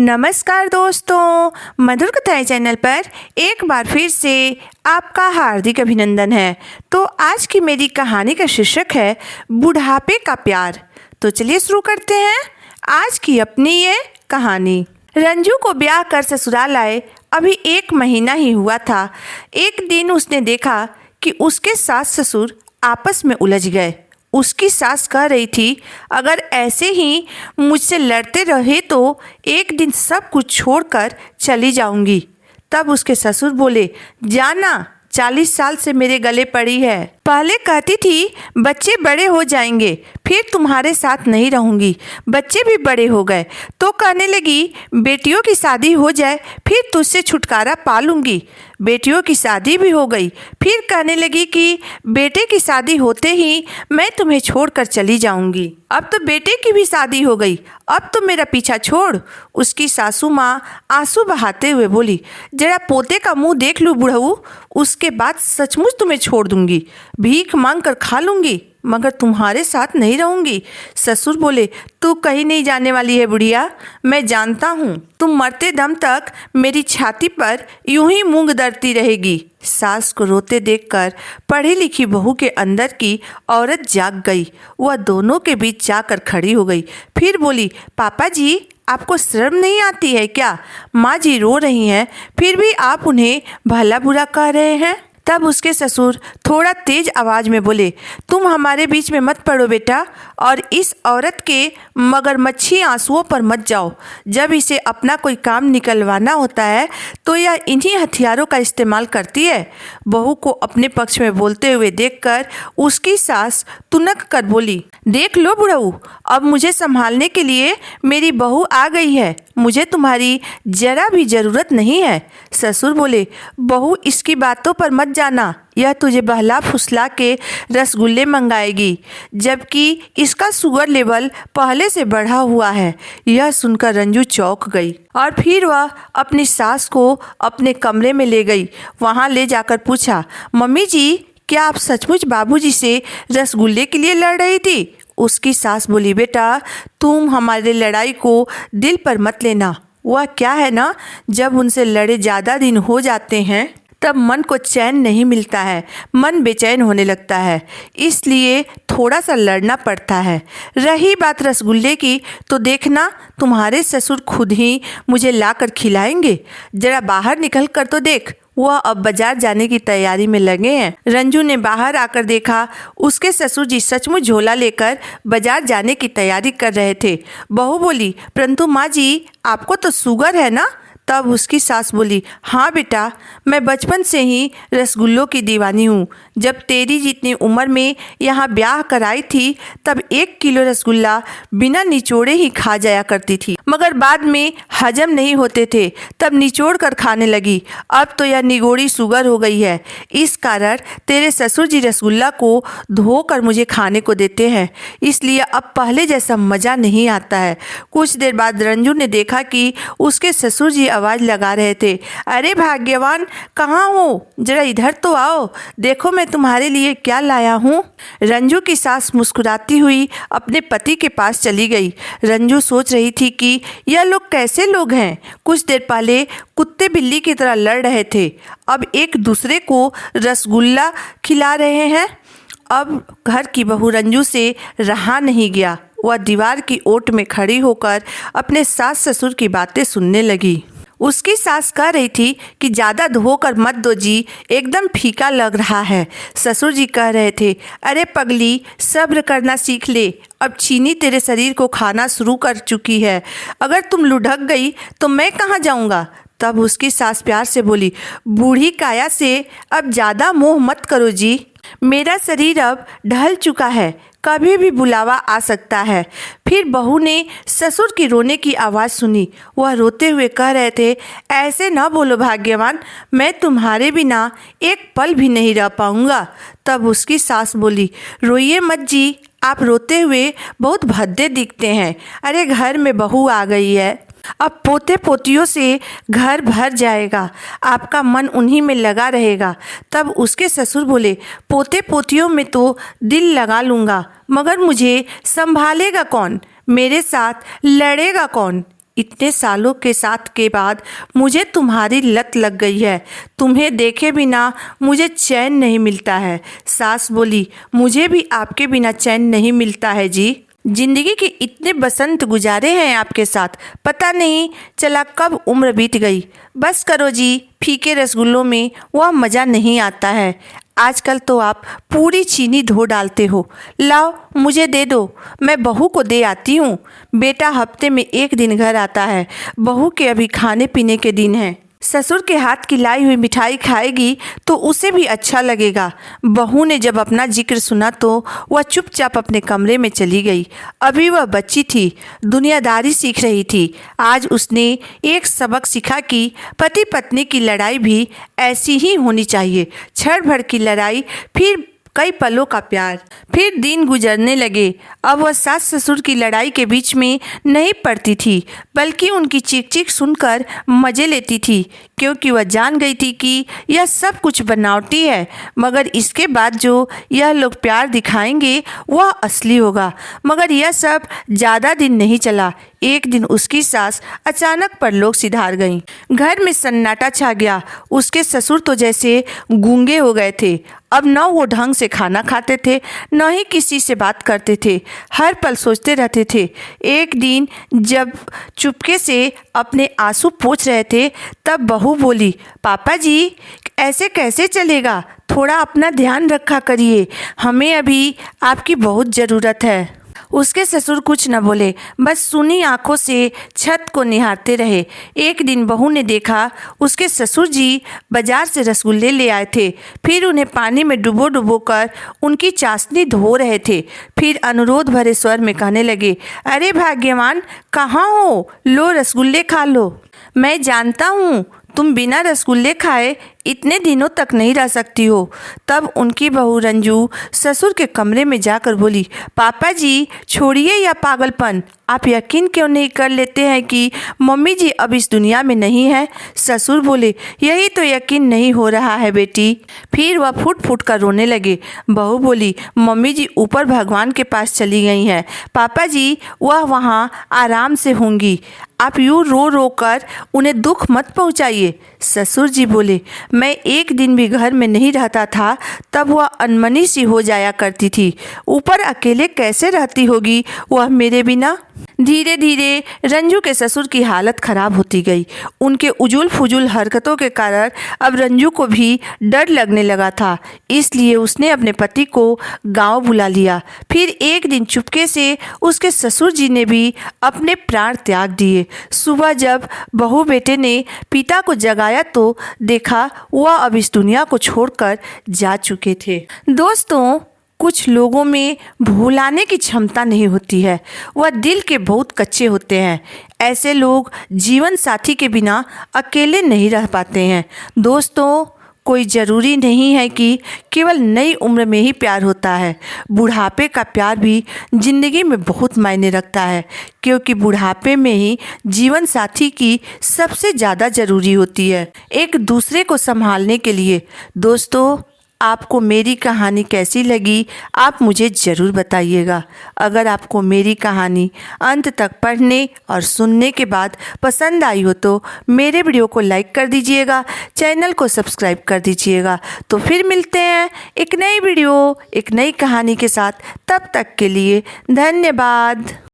नमस्कार दोस्तों, मधुर कथाएं चैनल पर एक बार फिर से आपका हार्दिक अभिनंदन है। तो आज की मेरी कहानी का शीर्षक है बुढ़ापे का प्यार। तो चलिए शुरू करते हैं आज की अपनी ये कहानी। रंजू को ब्याह कर ससुराल आए अभी 1 महीना ही हुआ था। एक दिन उसने देखा कि उसके सास ससुर आपस में उलझ गए। उसकी सास कह रही थी, अगर ऐसे ही मुझसे लड़ते रहे तो एक दिन सब कुछ छोड़कर चली जाऊंगी। तब उसके ससुर बोले, जाना, 40 साल से मेरे गले पड़ी है। पहले कहती थी बच्चे बड़े हो जाएंगे फिर तुम्हारे साथ नहीं रहूंगी। बच्चे भी बड़े हो गए तो कहने लगी बेटियों की शादी हो जाए फिर तुझसे छुटकारा पा लूंगी। बेटियों की शादी भी हो गई फिर कहने लगी कि बेटे की शादी होते ही मैं तुम्हें छोड़कर चली जाऊंगी। अब तो बेटे की भी शादी हो गई, अब तो मेरा पीछा छोड़। उसकी सासू माँ आंसू बहाते हुए बोली, जरा पोते का मुंह देख लूँ बुढ़ऊ, उसके बाद सचमुच तुम्हें छोड़ दूंगी। भीख मांग कर खा लूंगी मगर तुम्हारे साथ नहीं रहूंगी। ससुर बोले, तू कहीं नहीं जाने वाली है बुढ़िया, मैं जानता हूँ तुम मरते दम तक मेरी छाती पर यूं ही मूंग दरती रहेगी। सास को रोते देखकर पढ़ी लिखी बहू के अंदर की औरत जाग गई। वह दोनों के बीच जाकर खड़ी हो गई। फिर बोली, पापा जी आपको शर्म नहीं आती है क्या? माँ जी रो रही हैं फिर भी आप उन्हें भला बुरा कह रहे हैं। तब उसके ससुर थोड़ा तेज आवाज में बोले, तुम हमारे बीच में मत पड़ो बेटा, और इस औरत के मगरमच्छी आंसुओं पर मत जाओ। जब इसे अपना कोई काम निकलवाना होता है तो यह इन्हीं हथियारों का इस्तेमाल करती है। बहू को अपने पक्ष में बोलते हुए देखकर उसकी सास तुनक कर बोली, देख लो बुढ़ऊ, अब मुझे संभालने के लिए मेरी बहू आ गई है, मुझे तुम्हारी जरा भी जरूरत नहीं है। ससुर बोले, बहू इसकी बातों पर मत जाना, यह तुझे बहला फुसला के रसगुल्ले मंगाएगी, जबकि इसका शुगर लेवल पहले से बढ़ा हुआ है। यह सुनकर रंजू चौंक गई और फिर वह अपनी सास को अपने कमरे में ले गई। वहां ले जाकर पूछा, मम्मी जी क्या आप सचमुच बाबूजी से रसगुल्ले के लिए लड़ रही थी? उसकी सास बोली, बेटा तुम हमारे लड़ाई को दिल पर मत लेना। वह क्या है ना, जब उनसे लड़े ज़्यादा दिन हो जाते हैं तब मन को चैन नहीं मिलता है, मन बेचैन होने लगता है, इसलिए थोड़ा सा लड़ना पड़ता है। रही बात रसगुल्ले की तो देखना तुम्हारे ससुर खुद ही मुझे लाकर खिलाएंगे। जरा बाहर निकल कर तो देख। वह अब बाजार जाने की तैयारी में लगे हैं। रंजू ने बाहर आकर देखा उसके ससुर जी सचमुच झोला लेकर बाजार जाने की तैयारी कर रहे थे। बहू बोली, परंतु माँ जी आपको तो शुगर है ना? तब उसकी सास बोली, हाँ बेटा, मैं बचपन से ही रसगुल्लों की दीवानी हूँ। जब तेरी जितनी उम्र में यहाँ ब्याह कराई थी तब 1 किलो रसगुल्ला बिना निचोड़े ही खा जाया करती थी, मगर बाद में हजम नहीं होते थे तब निचोड़ कर खाने लगी। अब तो यह निगोड़ी शुगर हो गई है, इस कारण तेरे ससुर जी रसगुल्ला को धोकर मुझे खाने को देते हैं, इसलिए अब पहले जैसा मज़ा नहीं आता है। कुछ देर बाद रंजू ने देखा कि उसके ससुर जी आवाज़ लगा रहे थे, अरे भाग्यवान कहाँ हो, जरा इधर तो आओ, देखो मैं तुम्हारे लिए क्या लाया हूँ। रंजू की सास मुस्कुराती हुई अपने पति के पास चली गई। रंजू सोच रही थी कि यह लोग कैसे लोग हैं। कुछ देर पहले कुत्ते बिल्ली की तरह लड़ रहे थे, अब एक दूसरे को रसगुल्ला खिला रहे हैं। अब घर की बहू रंजू से रहा नहीं गया। वह दीवार की ओट में खड़ी होकर अपने सास ससुर की बातें सुनने लगी। उसकी सास कह रही थी कि ज़्यादा धोकर मत दो जी, एकदम फीका लग रहा है। ससुर जी कह रहे थे, अरे पगली सब्र करना सीख ले, अब चीनी तेरे शरीर को खाना शुरू कर चुकी है, अगर तुम लुढ़क गई तो मैं कहाँ जाऊँगा। तब उसकी सास प्यार से बोली, बूढ़ी काया से अब ज़्यादा मोह मत करो जी, मेरा शरीर अब ढल चुका है, कभी भी बुलावा आ सकता है। फिर बहू ने ससुर की रोने की आवाज़ सुनी। वह रोते हुए कह रहे थे, ऐसे न बोलो भाग्यवान, मैं तुम्हारे बिना एक पल भी नहीं रह पाऊँगा। तब उसकी सास बोली, रोइए मत जी, आप रोते हुए बहुत भद्दे दिखते हैं। अरे घर में बहू आ गई है, अब पोते पोतियों से घर भर जाएगा, आपका मन उन्हीं में लगा रहेगा। तब उसके ससुर बोले, पोते पोतियों में तो दिल लगा लूँगा, मगर मुझे संभालेगा कौन, मेरे साथ लड़ेगा कौन? इतने सालों के साथ के बाद मुझे तुम्हारी लत लग गई है। तुम्हें देखे बिना मुझे चैन नहीं मिलता है। सास बोली, मुझे भी आपके बिना चैन नहीं मिलता है जी। जिंदगी के इतने बसंत गुजारे हैं आपके साथ, पता नहीं चला कब उम्र बीत गई। बस करो जी, फीके रसगुल्लों में वह मज़ा नहीं आता है। आजकल तो आप पूरी चीनी धो डालते हो। लाओ मुझे दे दो, मैं बहू को दे आती हूँ। बेटा हफ्ते में एक दिन घर आता है, बहू के अभी खाने पीने के दिन हैं। ससुर के हाथ की लाई हुई मिठाई खाएगी तो उसे भी अच्छा लगेगा। बहू ने जब अपना जिक्र सुना तो वह चुपचाप अपने कमरे में चली गई। अभी वह बच्ची थी, दुनियादारी सीख रही थी। आज उसने एक सबक सीखा कि पति पत्नी की लड़ाई भी ऐसी ही होनी चाहिए। क्षण भर की लड़ाई, फिर कई पलों का प्यार। फिर दिन गुजरने लगे। अब वह सास ससुर की लड़ाई के बीच में नहीं पड़ती थी, बल्कि उनकी चीख चीख सुनकर मज़े लेती थी, क्योंकि वह जान गई थी कि यह सब कुछ बनावटी है, मगर इसके बाद जो यह लोग प्यार दिखाएंगे वह असली होगा। मगर यह सब ज़्यादा दिन नहीं चला। एक दिन उसकी सास अचानक परलोक सिधार गई। घर में सन्नाटा छा गया। उसके ससुर तो जैसे गूंगे हो गए थे। अब न वो ढंग से खाना खाते थे, न ही किसी से बात करते थे। हर पल सोचते रहते थे। एक दिन जब चुपके से अपने आंसू पोंछ रहे थे, तब बहू बोली, पापा जी ऐसे कैसे चलेगा? थोड़ा अपना ध्यान रखा करिए, हमें अभी आपकी बहुत ज़रूरत है। उसके ससुर कुछ न बोले, बस सूनी आंखों से छत को निहारते रहे। एक दिन बहू ने देखा उसके ससुर जी बाजार से रसगुल्ले ले आए थे। फिर उन्हें पानी में डुबो डुबो कर उनकी चाशनी धो रहे थे। फिर अनुरोध भरे स्वर में कहने लगे, अरे भाग्यवान, कहाँ हो? लो रसगुल्ले खा लो। मैं जानता हूँ तुम बिना रसगुल्ले खाए इतने दिनों तक नहीं रह सकती हो। तब उनकी बहू रंजू ससुर के कमरे में जाकर बोली, पापा जी छोड़िए यह पागलपन। आप यकीन क्यों नहीं कर लेते हैं कि मम्मी जी अब इस दुनिया में नहीं है? ससुर बोले, यही तो यकीन नहीं हो रहा है बेटी। फिर वह फुट फुट कर रोने लगे। बहू बोली, मम्मी जी ऊपर भगवान के पास चली गई हैं। पापा जी वह वहाँ आराम से होंगी। आप यूँ रो रो कर उन्हें दुख मत पहुँचाइए। ससुर जी बोले, मैं एक दिन भी घर में नहीं रहता था, तब वह अनमनी सी हो जाया करती थी। ऊपर अकेले कैसे रहती होगी वह मेरे बिना? धीरे धीरे रंजू के ससुर की हालत खराब होती गई। उनके उजुल फुजुल हरकतों के कारण अब रंजू को भी डर लगने लगा था। इसलिए उसने अपने पति को गांव बुला लिया। फिर एक दिन चुपके से उसके ससुर जी ने भी अपने प्राण त्याग दिए। सुबह जब बहू बेटे ने पिता को जगाया तो देखा वह अब इस दुनिया को छोड़कर जा चुके थे। दोस्तों, कुछ लोगों में भुलाने की क्षमता नहीं होती है, वह दिल के बहुत कच्चे होते हैं। ऐसे लोग जीवन साथी के बिना अकेले नहीं रह पाते हैं। दोस्तों, कोई ज़रूरी नहीं है कि केवल नई उम्र में ही प्यार होता है। बुढ़ापे का प्यार भी ज़िंदगी में बहुत मायने रखता है, क्योंकि बुढ़ापे में ही जीवन साथी की सबसे ज़्यादा ज़रूरी होती है एक दूसरे को संभालने के लिए। दोस्तों, आपको मेरी कहानी कैसी लगी आप मुझे ज़रूर बताइएगा। अगर आपको मेरी कहानी अंत तक पढ़ने और सुनने के बाद पसंद आई हो तो मेरे वीडियो को लाइक कर दीजिएगा, चैनल को सब्सक्राइब कर दीजिएगा। तो फिर मिलते हैं एक नई वीडियो, एक नई कहानी के साथ। तब तक के लिए धन्यवाद।